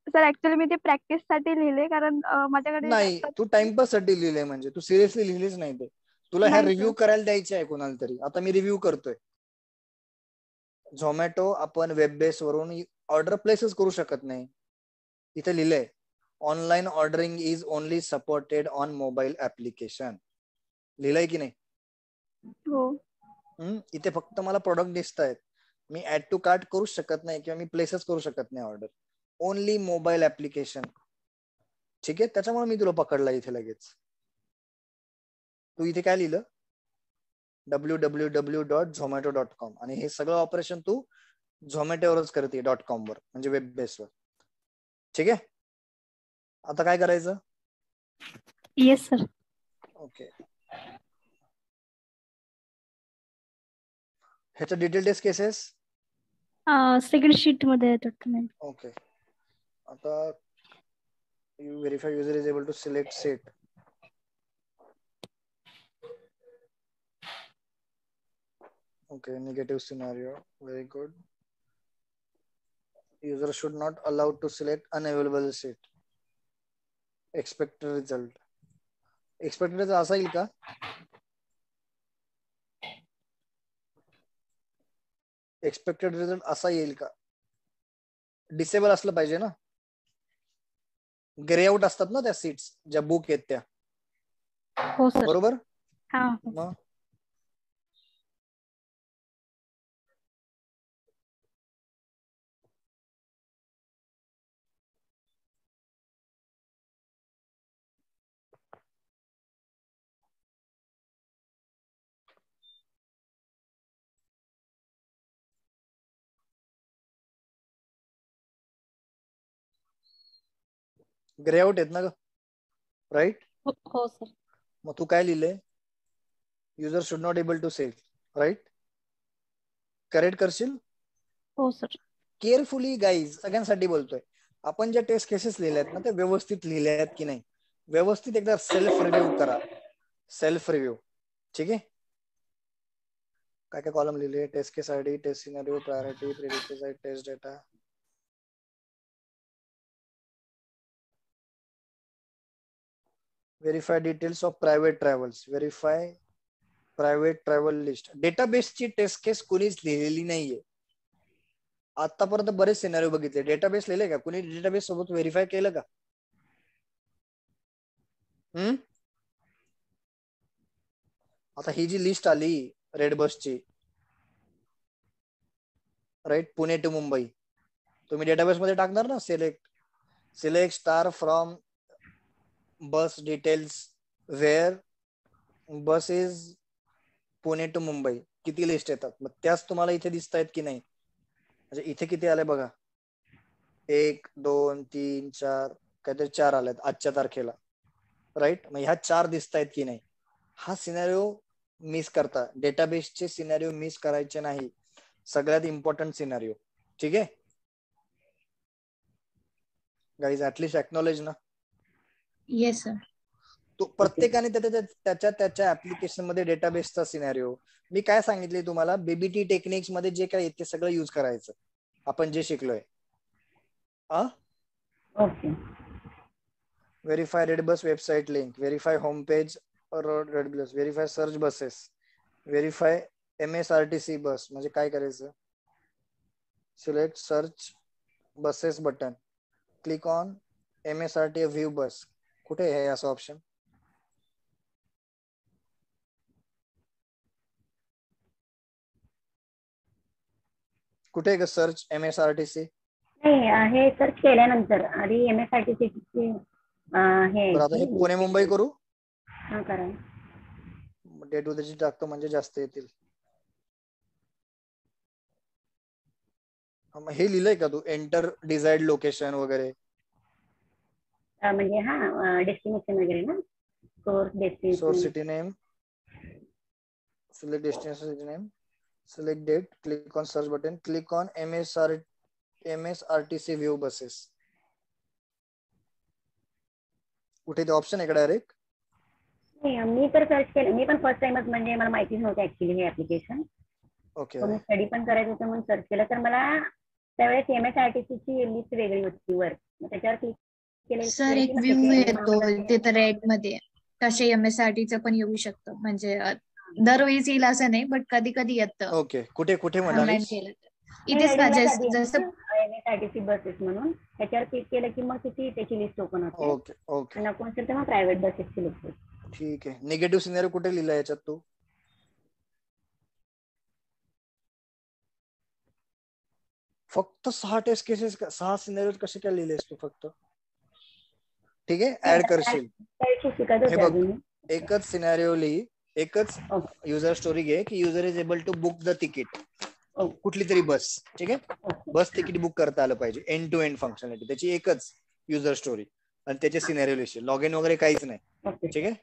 सर ऍक्च्युअली मी ते प्रॅक्टिस साठी लिहिले, कारण माझ्याकडे
नाही, तू टाइमपास साठी लिहिलंय, म्हणजे तू सिरियसली लिहिलीच नाही ते. तुला ह्या रिव्ह्यू करायला द्यायचे आहे कोणाला तरी. आता मी रिव्ह्यू करतोय. झोमॅटो आपण वेब बेस वरून ऑर्डर प्लेसच करू शकत नाही. इथे लिहिलंय online ordering is only supported on mobile application. लिहिलंय की नाही?
हो.
इथे फक्त मला प्रोडक्ट दिसत आहेत, मी ऍड टू कार्ट करू शकत नाही किंवा मी प्लेसच करू शकत नाही ऑर्डर. Only mobile application. ठीक आहे, त्याच्यामुळे मी तुला पकडला इथे लगेच. तू इथे काय लिहिलं? www.zomato.com, आणि हे सगळं ऑपरेशन तू झोमॅटोवरच करते .com वर, म्हणजे वेब बेसवर. ठीक आहे, आता काय करायचं?
Yes sir.
ओके, ह्याच्या detail test cases
second sheet मध्ये येतात.
ओके, आता you verify user is able to select set. Okay, negative scenario. Very good. User should not allow to select unavailable seat. Expected result. Expected result असा येईल का? Expected result असा येईल का? Disable असलं पाहिजे ना. ग्रे आउट असतात ना त्या सीट्स ज्या बुक आहेत त्या.
हो सर.
बरोबर?
हा.
मग ग्रे आउट आहेत ना ग, राईट?
हो सर.
मग तू काय लिहिले? User should not able to save, right? Correct करशील?
हो सर.
केअरफुली गाईज, सगळ्यांसाठी बोलतोय. आपण ज्या टेस्ट केसेस लिहिल्या आहेत ना, ते व्यवस्थित लिहिल्या आहेत की नाही, व्यवस्थित एकदा सेल्फ रिव्ह्यू करा. Self review. ठीक आहे, काय काय कॉलम लिहिले? Test case ID, test scenario, priority, predictive, test data. Verify details of private travels, verify private travel list. डेटाबेसची टेस्ट केस कोणीच लिहिलेली नाहीये. आतापर्यंत बरेच सिनारिओ बघितले. डेटाबेस लिहिले का कुणी? डेटाबेस सोबत व्हेरीफाय केलं का? आता ही जी लिस्ट आली रेड बसची, राईट, पुणे टू मुंबई, तुम्ही डेटाबेस मध्ये टाकणार ना, select star from bus details where bus is Pune to Mumbai. किती लिस्ट येतात, मग त्याच तुम्हाला इथे दिसत आहेत की नाही. म्हणजे इथे किती आले बघा, 1 2 3 4 काहीतरी 4 आलेत आजच्या तारखेला, राईट. मग ह्या 4 दिसत आहेत की नाही. हा सिनारिओ मिस करता, डेटाबेसचे सिनारिओ मिस करायचे नाही, सगळ्यात इम्पॉर्टंट सिनारिओ. ठीक आहे गाईज, ऍटलिस्ट एक्नॉलेज ना.
Yes sir.
तो प्रत्येकाने त्याच्या ऍप्लिकेशन मध्ये डेटाबेसचा सिनारिओ. मी काय सांगितले तुम्हाला, बीबीटी टेक्निक्स मध्ये जे काय येते सगळं युज करायचं, आपण जे शिकलोय.
Okay.
Verify red bus website link, verify home page red bus, verify search buses, verify MSRTC bus. म्हणजे काय करायचं, select search buses button, click on MSRTC view bus. कुठे आहे असं ऑप्शन? कुठे आहे सर्च MSRTC?
नाही, हे सर्च केल्यानंतर आधी MSRTC हे.
आता हे पुणे मुंबई करू.
हा करा.
डे टू त्याची टाकतो म्हणजे जास्त येतील. हे लिहिलंय का तू, एंटर डिझायर्ड लोकेशन वगैरे?
म्हणजे हा डेस्टिनेशन वगैरे ना, source destination,
source city name, select destination city name, select date, click on search button, click on MSRTC view buses. कुठे ते ऑप्शन आहे का डायरेक्ट?
मी तर सर्च केलं, मी पण फर्स्ट टाइमच, म्हणजे मला माहितीच नव्हतं ऍक्च्युली हे ऍप्लिकेशन.
ओके.
मी स्टडी पण करायचं होतं म्हणून सर्च केलं, तर मला त्यावेळेस MSRTC ची लिस्ट वेगळी होती वर. त्याच्यावर क्लिक केलं
सर एक व्ह्यू येतो तिथे रेड मध्ये, तसे MSRTचं पण येऊ शकतं. म्हणजे दरवेळीच येईल असं नाही, बट कधी कधी येतं.
ओके. कुठे कुठे म्हणालीस?
इथेच जसं
MSRTC बसेस म्हणून त्याच्यावर क्लिक केलं की मग तिथे त्याची लिस्ट ओपन होते.
Okay okay.
नको असेल तर मग प्रायव्हेट बसेस सिलेक्ट होते.
ठीक आहे. निगेटिव्ह सिनारिओ कुठे लिहिला याच्यात तू? फक्त 6 टेस्ट केसेस, 6 सिनारिओ कसे काय लिहिलेस तू फक्त? ठीक आहे, ऍड करशील. हे बघ, एकच सिनारिओ लिही, एकच युजर स्टोरी घे की user is able to book the ticket, कुठली तरी बस. ठीक आहे, बस तिकीट बुक करता आलं पाहिजे, एंड टू एंड फंक्शनॅलिटी त्याची एकच युजर स्टोरी, आणि त्याचे सिनारिओ लिहिशील, लॉग इन वगैरे काहीच नाही. ठीक आहे.